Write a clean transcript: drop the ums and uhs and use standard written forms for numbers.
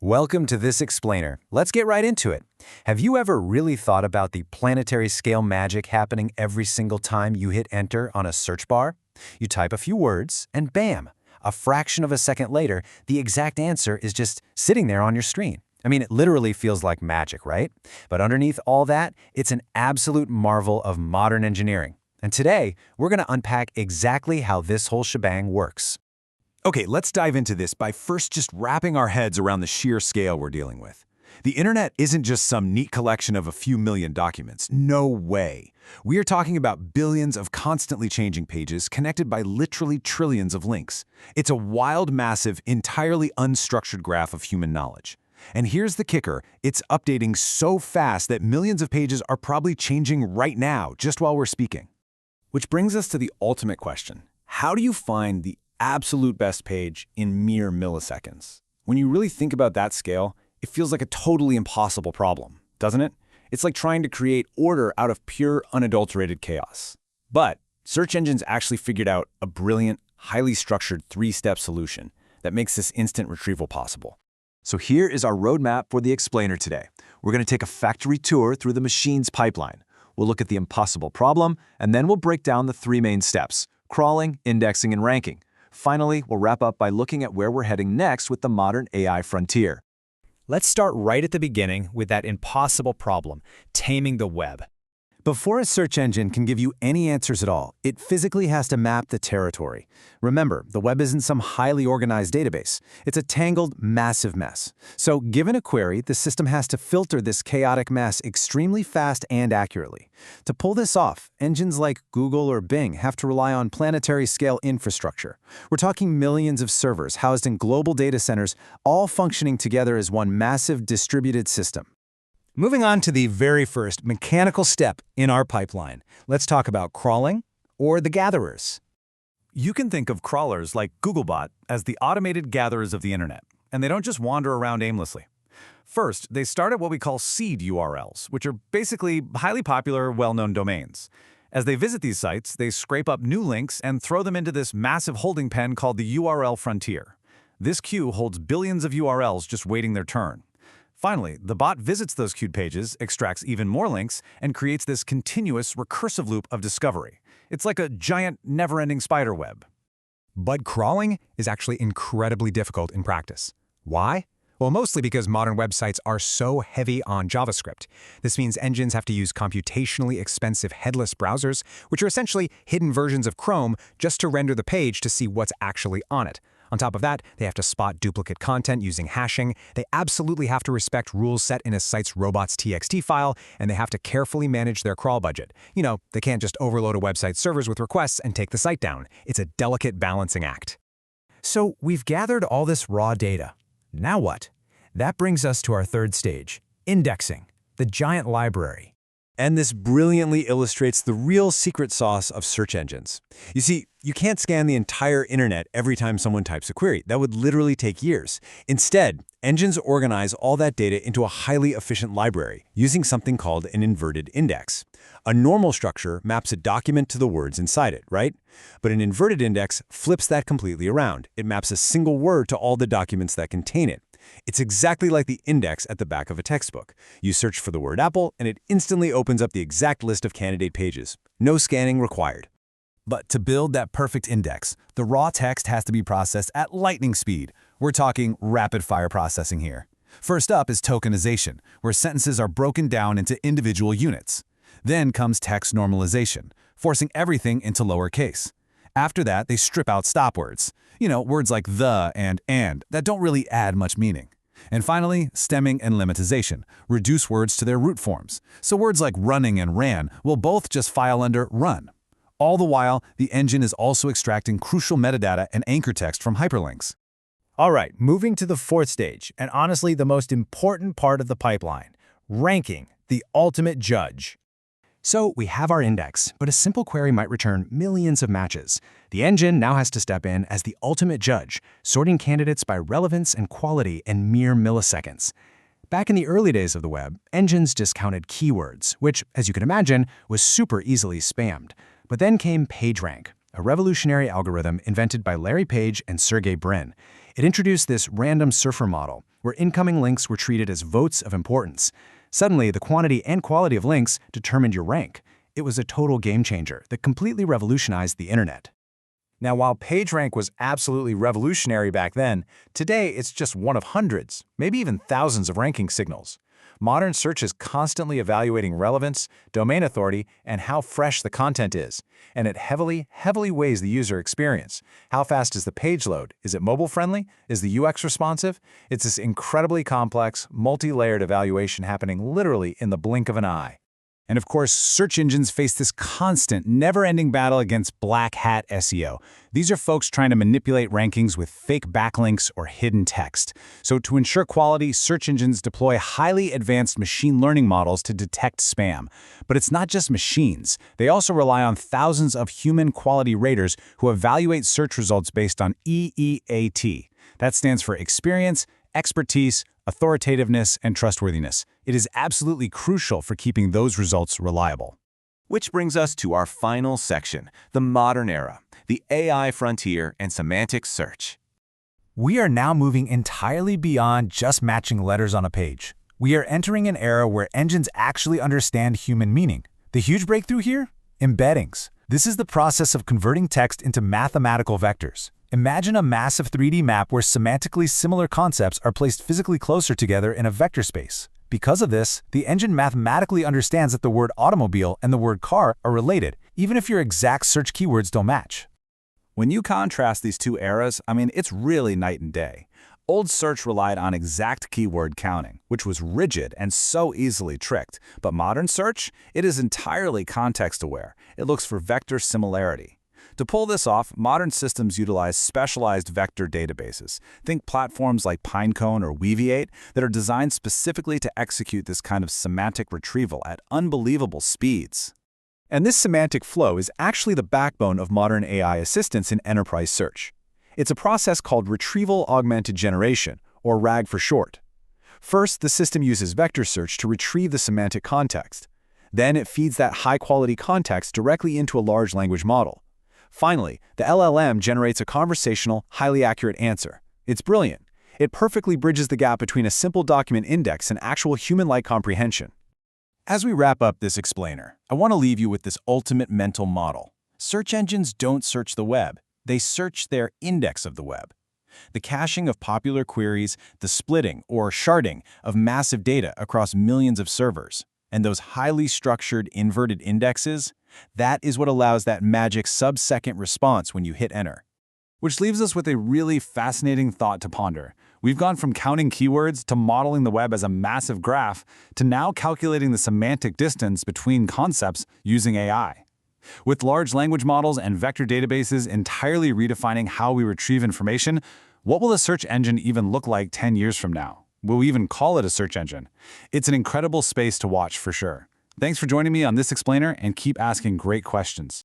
Welcome to This Explainer. Let's get right into it. Have you ever really thought about the planetary scale magic happening every single time you hit enter on a search bar? You type a few words, and bam! A fraction of a second later, the exact answer is just sitting there on your screen. I mean, it literally feels like magic, right? But underneath all that, it's an absolute marvel of modern engineering. And today, we're going to unpack exactly how this whole shebang works. Okay, let's dive into this by first just wrapping our heads around the sheer scale we're dealing with. The internet isn't just some neat collection of a few million documents. No way. We are talking about billions of constantly changing pages connected by literally trillions of links. It's a wild, massive, entirely unstructured graph of human knowledge. And here's the kicker, it's updating so fast that millions of pages are probably changing right now, just while we're speaking. Which brings us to the ultimate question. How do you find the absolute best page in mere milliseconds? When you really think about that scale, it feels like a totally impossible problem, doesn't it? It's like trying to create order out of pure, unadulterated chaos. But search engines actually figured out a brilliant, highly structured three-step solution that makes this instant retrieval possible. So here is our roadmap for the explainer today. We're going to take a factory tour through the machine's pipeline. We'll look at the impossible problem, and then we'll break down the three main steps: crawling, indexing, and ranking. Finally, we'll wrap up by looking at where we're heading next with the modern AI frontier. Let's start right at the beginning with that impossible problem, taming the web. Before a search engine can give you any answers at all, it physically has to map the territory. Remember, the web isn't some highly organized database. It's a tangled, massive mess. So, given a query, the system has to filter this chaotic mess extremely fast and accurately. To pull this off, engines like Google or Bing have to rely on planetary-scale infrastructure. We're talking millions of servers housed in global data centers, all functioning together as one massive distributed system. Moving on to the very first mechanical step in our pipeline, let's talk about crawling or the gatherers. You can think of crawlers like Googlebot as the automated gatherers of the internet, and they don't just wander around aimlessly. First, they start at what we call seed URLs, which are basically highly popular, well-known domains. As they visit these sites, they scrape up new links and throw them into this massive holding pen called the URL frontier. This queue holds billions of URLs just waiting their turn. Finally, the bot visits those queued pages, extracts even more links, and creates this continuous, recursive loop of discovery. It's like a giant, never-ending spider web. But crawling is actually incredibly difficult in practice. Why? Well, mostly because modern websites are so heavy on JavaScript. This means engines have to use computationally expensive headless browsers, which are essentially hidden versions of Chrome, just to render the page to see what's actually on it. On top of that, they have to spot duplicate content using hashing, they absolutely have to respect rules set in a site's robots.txt file, and they have to carefully manage their crawl budget. You know, they can't just overload a website's servers with requests and take the site down. It's a delicate balancing act. So we've gathered all this raw data. Now what? That brings us to our third stage, indexing, the giant library. And this brilliantly illustrates the real secret sauce of search engines. You see, you can't scan the entire internet every time someone types a query. That would literally take years. Instead, engines organize all that data into a highly efficient library using something called an inverted index. A normal structure maps a document to the words inside it, right? But an inverted index flips that completely around. It maps a single word to all the documents that contain it. It's exactly like the index at the back of a textbook. You search for the word apple, and it instantly opens up the exact list of candidate pages. No scanning required. But to build that perfect index, the raw text has to be processed at lightning speed. We're talking rapid-fire processing here. First up is tokenization, where sentences are broken down into individual units. Then comes text normalization, forcing everything into lowercase. After that, they strip out stop words. You know, words like the and that don't really add much meaning. And finally, stemming and lemmatization, reduce words to their root forms. So words like running and ran will both just file under run. All the while, the engine is also extracting crucial metadata and anchor text from hyperlinks. All right, moving to the fourth stage, and honestly the most important part of the pipeline, ranking, the ultimate judge. So we have our index, but a simple query might return millions of matches. The engine now has to step in as the ultimate judge, sorting candidates by relevance and quality in mere milliseconds. Back in the early days of the web, engines just counted keywords, which, as you can imagine, was super easily spammed. But then came PageRank, a revolutionary algorithm invented by Larry Page and Sergey Brin. It introduced this random surfer model, where incoming links were treated as votes of importance. Suddenly, the quantity and quality of links determined your rank. It was a total game changer that completely revolutionized the internet. Now, while PageRank was absolutely revolutionary back then, today it's just one of hundreds, maybe even thousands of ranking signals. Modern search is constantly evaluating relevance, domain authority, and how fresh the content is. And it heavily weighs the user experience. How fast is the page load? Is it mobile-friendly? Is the UX responsive? It's this incredibly complex, multi-layered evaluation happening literally in the blink of an eye. And of course, search engines face this constant, never-ending battle against black hat SEO. These are folks trying to manipulate rankings with fake backlinks or hidden text. So to ensure quality, search engines deploy highly advanced machine learning models to detect spam. But it's not just machines. They also rely on thousands of human quality raters who evaluate search results based on EEAT. That stands for experience, expertise, authoritativeness, and trustworthiness. It is absolutely crucial for keeping those results reliable. Which brings us to our final section, the modern era, the AI frontier and semantic search. We are now moving entirely beyond just matching letters on a page. We are entering an era where engines actually understand human meaning. The huge breakthrough here? Embeddings. This is the process of converting text into mathematical vectors. Imagine a massive 3D map where semantically similar concepts are placed physically closer together in a vector space. Because of this, the engine mathematically understands that the word automobile and the word car are related, even if your exact search keywords don't match. When you contrast these two eras, it's really night and day. Old search relied on exact keyword counting, which was rigid and so easily tricked. But modern search, it is entirely context-aware. It looks for vector similarity. To pull this off, modern systems utilize specialized vector databases. Think platforms like Pinecone or Weaviate that are designed specifically to execute this kind of semantic retrieval at unbelievable speeds. And this semantic flow is actually the backbone of modern AI assistance in enterprise search. It's a process called retrieval augmented generation, or RAG for short. First, the system uses vector search to retrieve the semantic context. Then it feeds that high-quality context directly into a large language model. Finally, the LLM generates a conversational, highly accurate answer. It's brilliant. It perfectly bridges the gap between a simple document index and actual human-like comprehension. As we wrap up this explainer, I want to leave you with this ultimate mental model. Search engines don't search the web. They search their index of the web. The caching of popular queries, the splitting or sharding of massive data across millions of servers, and those highly structured inverted indexes, that is what allows that magic sub-second response when you hit enter. Which leaves us with a really fascinating thought to ponder. We've gone from counting keywords to modeling the web as a massive graph to now calculating the semantic distance between concepts using AI. With large language models and vector databases entirely redefining how we retrieve information, what will a search engine even look like 10 years from now? Will we even call it a search engine? It's an incredible space to watch for sure. Thanks for joining me on this explainer and keep asking great questions.